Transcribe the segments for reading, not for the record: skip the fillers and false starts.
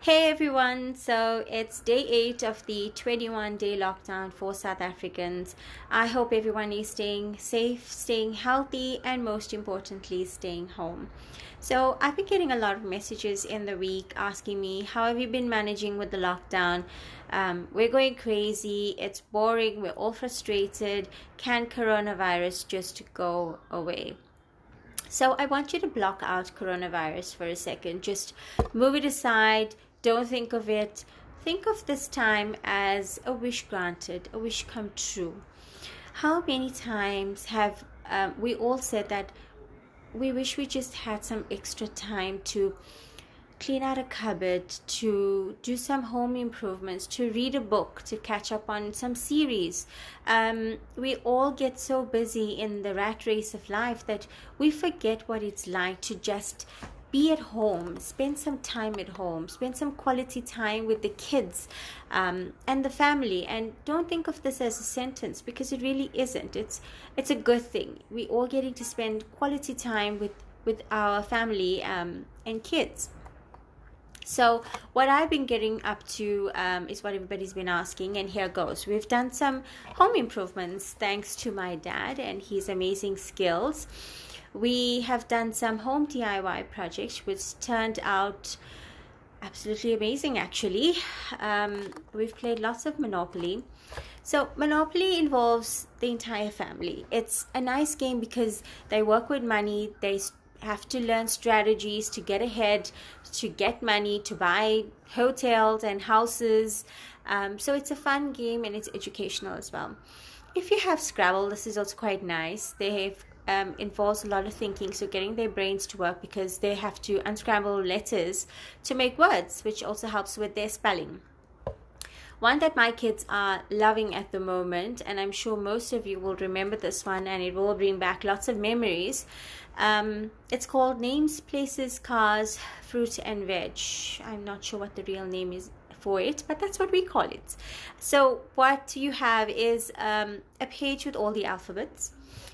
Hey everyone, so it's day 8 of the 21-day lockdown for South Africans. I hope everyone is staying safe, staying healthy, and most importantly, staying home. So, I've been getting a lot of messages in the week asking me, how have you been managing with the lockdown? We're going crazy, it's boring, we're all frustrated. Can coronavirus just go away? So I want you to block out coronavirus for a second. Just move it aside. Don't think of it. Think of this time as a wish granted, a wish come true. How many times have we all said that we wish we just had some extra time to clean out a cupboard, to do some home improvements, to read a book, to catch up on some series. We all get so busy in the rat race of life that we forget what it's like to just be at home, spend some time at home, spend some quality time with the kids and the family. And don't think of this as a sentence, because it really isn't. It's a good thing. We all getting to spend quality time with our family and kids. So what I've been getting up to is what everybody's been asking, and here goes. We've done some home improvements thanks to my dad and his amazing skills. We have done some home DIY projects which turned out absolutely amazing, actually. We've played lots of Monopoly. So Monopoly involves the entire family. It's a nice game because they work with money. They have to learn strategies to get ahead, to get money, to buy hotels and houses. So it's a fun game and it's educational as well. If you have Scrabble, this is also quite nice. They have involves a lot of thinking, so getting their brains to work, because they have to unscramble letters to make words, which also helps with their spelling. One that my kids are loving at the moment, and I'm sure most of you will remember this one, and it will bring back lots of memories. It's called Names, Places, Cars, Fruit and Veg. I'm not sure what the real name is for it, but that's what we call it. So what you have is a page with all the alphabets,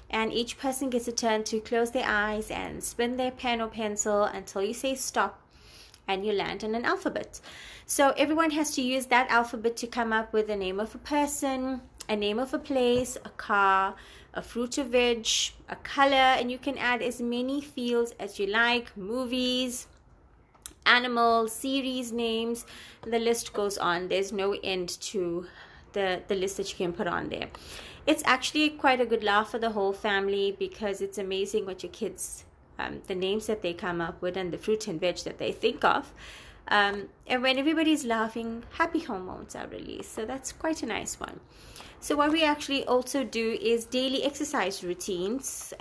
and each person gets a turn to close their eyes and spin their pen or pencil until you say stop, and you land on an alphabet. So everyone has to use that alphabet to come up with the name of a person, a name of a place, a car, a fruit or veg, a color, and you can add as many fields as you like, movies, animals, series names. The list goes on. There's no end to the list that you can put on there. It's actually quite a good laugh for the whole family, because it's amazing what your kids the names that they come up with and the fruit and veg that they think of. And when everybody's laughing, happy hormones are released. So that's quite a nice one. So what we actually also do is daily exercise routines.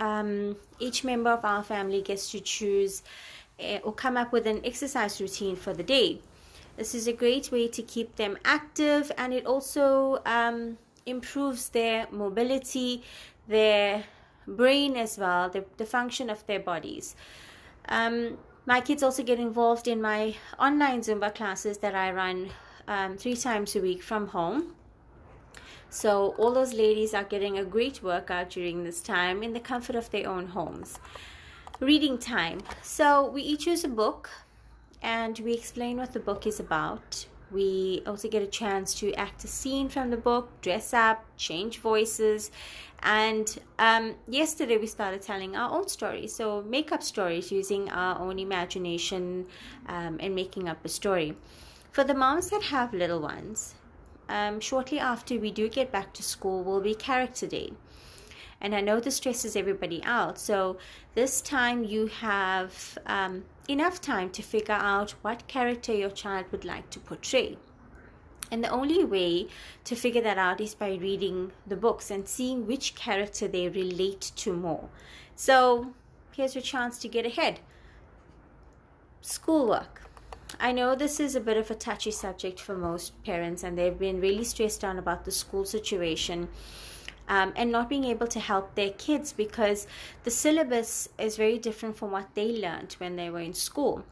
Each member of our family gets to choose or come up with an exercise routine for the day. This is a great way to keep them active, and it also improves their mobility, their brain as well, the function of their bodies. My kids also get involved in my online Zumba classes that I run 3 times a week from home. So all those ladies are getting a great workout during this time in the comfort of their own homes. Reading time. So we each choose a book and we explain what the book is about. We also get a chance to act a scene from the book, dress up, change voices. And yesterday we started telling our own stories. So make up stories using our own imagination and making up a story. For the moms that have little ones, shortly after we do get back to school will be Character Day. And I know this stresses everybody out. So this time you have enough time to figure out what character your child would like to portray. And the only way to figure that out is by reading the books and seeing which character they relate to more. So here's your chance to get ahead. Schoolwork. I know this is a bit of a touchy subject for most parents, and they've been really stressed out about the school situation. And not being able to help their kids, because the syllabus is very different from what they learned when they were in school.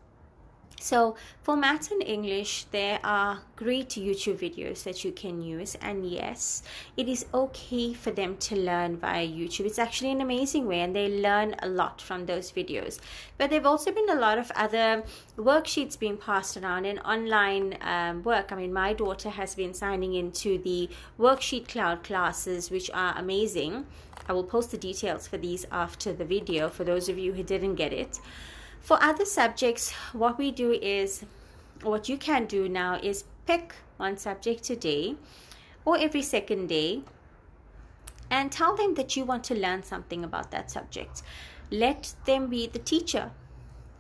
So for maths and English, there are great YouTube videos that you can use. And yes, it is okay for them to learn via YouTube. It's actually an amazing way, and they learn a lot from those videos. But there have also been a lot of other worksheets being passed around and online work. I mean, my daughter has been signing into the Worksheet Cloud classes, which are amazing. I will post the details for these after the video for those of you who didn't get it. For other subjects, what we do is, what you can do now is pick one subject a day or every second day and tell them that you want to learn something about that subject. Let them be the teacher.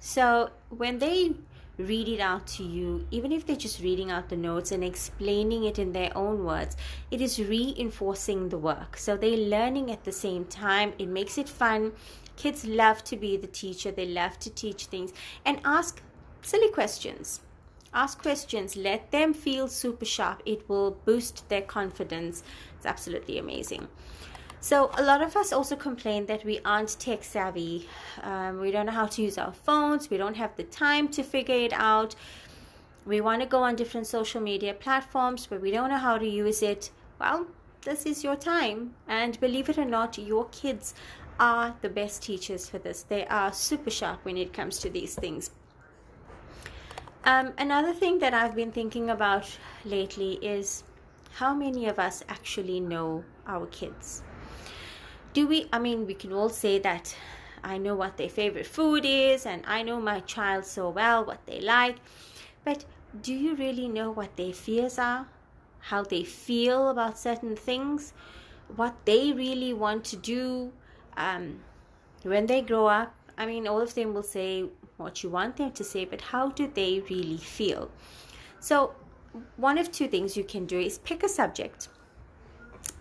So when they read it out to you, even if they're just reading out the notes and explaining it in their own words, it is reinforcing the work. So they're learning at the same time. It makes it fun. Kids love to be the teacher. They love to teach things. And ask silly questions. Ask questions. Let them feel super sharp. It will boost their confidence. It's absolutely amazing. So a lot of us also complain that we aren't tech savvy. We don't know how to use our phones. We don't have the time to figure it out. We want to go on different social media platforms, but we don't know how to use it. Well, this is your time. And believe it or not, your kids are the best teachers for this. They are super sharp when it comes to these things. Another thing that I've been thinking about lately is how many of us actually know our kids. We can all say that I know what their favorite food is and I know my child so well, what they like, but do you really know what their fears are, how they feel about certain things, what they really want to do when they grow up? I mean, all of them will say what you want them to say, but how do they really feel? So one of two things you can do is pick a subject,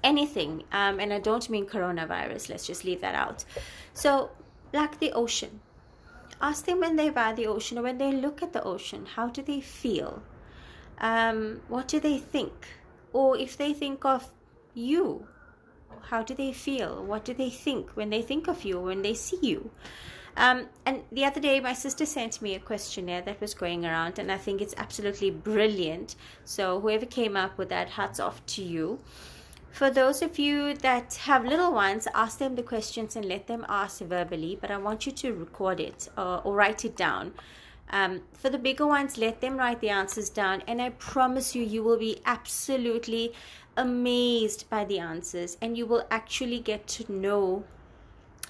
anything, and I don't mean coronavirus, let's just leave that out. So like the ocean, ask them when they're by the ocean or when they look at the ocean, how do they feel? What do they think? Or if they think of you, how do they feel? What do they think when they think of you, when they see you? And the other day, my sister sent me a questionnaire that was going around, and I think it's absolutely brilliant. So whoever came up with that, hats off to you. For those of you that have little ones, ask them the questions and let them ask verbally, but I want you to record it or write it down. For the bigger ones, let them write the answers down, and I promise you, you will be absolutely amazed by the answers, and you will actually get to know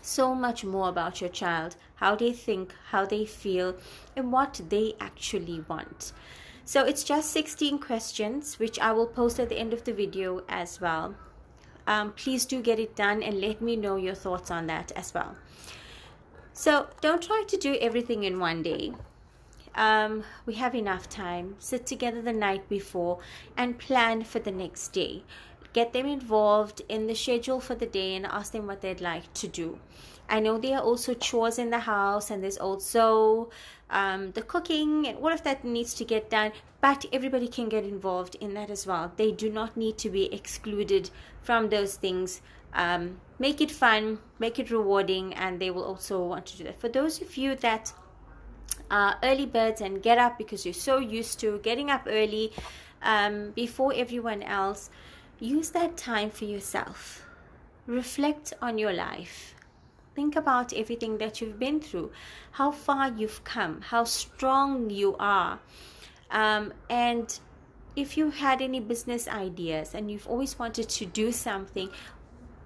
so much more about your child, how they think, how they feel, and what they actually want. So it's just 16 questions, which I will post at the end of the video as well. Please do get it done and let me know your thoughts on that as well. So don't try to do everything in one day. We have enough time. Sit together the night before and plan for the next day. Get them involved in the schedule for the day and ask them what they'd like to do. I know there are also chores in the house, and there's also the cooking and all of that needs to get done, but everybody can get involved in that as well. They do not need to be excluded from those things. Make it fun, make it rewarding, and they will also want to do that. For those of you that are early birds and get up because you're so used to getting up early before everyone else, use that time for yourself. Reflect on your life. Think about everything that you've been through, how far you've come, how strong you are. And if you had any business ideas and you've always wanted to do something,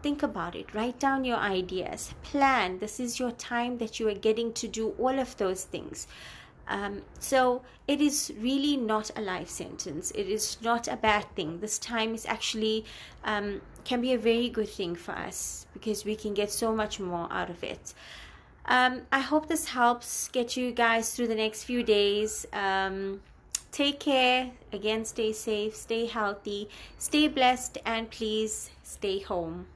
think about it. Write down your ideas. Plan. This is your time that you are getting to do all of those things. So it is really not a life sentence. It is not a bad thing. This time is actually can be a very good thing for us because we can get so much more out of it. I hope this helps get you guys through the next few days. Take care. Again, stay safe, stay healthy, stay blessed, and please stay home.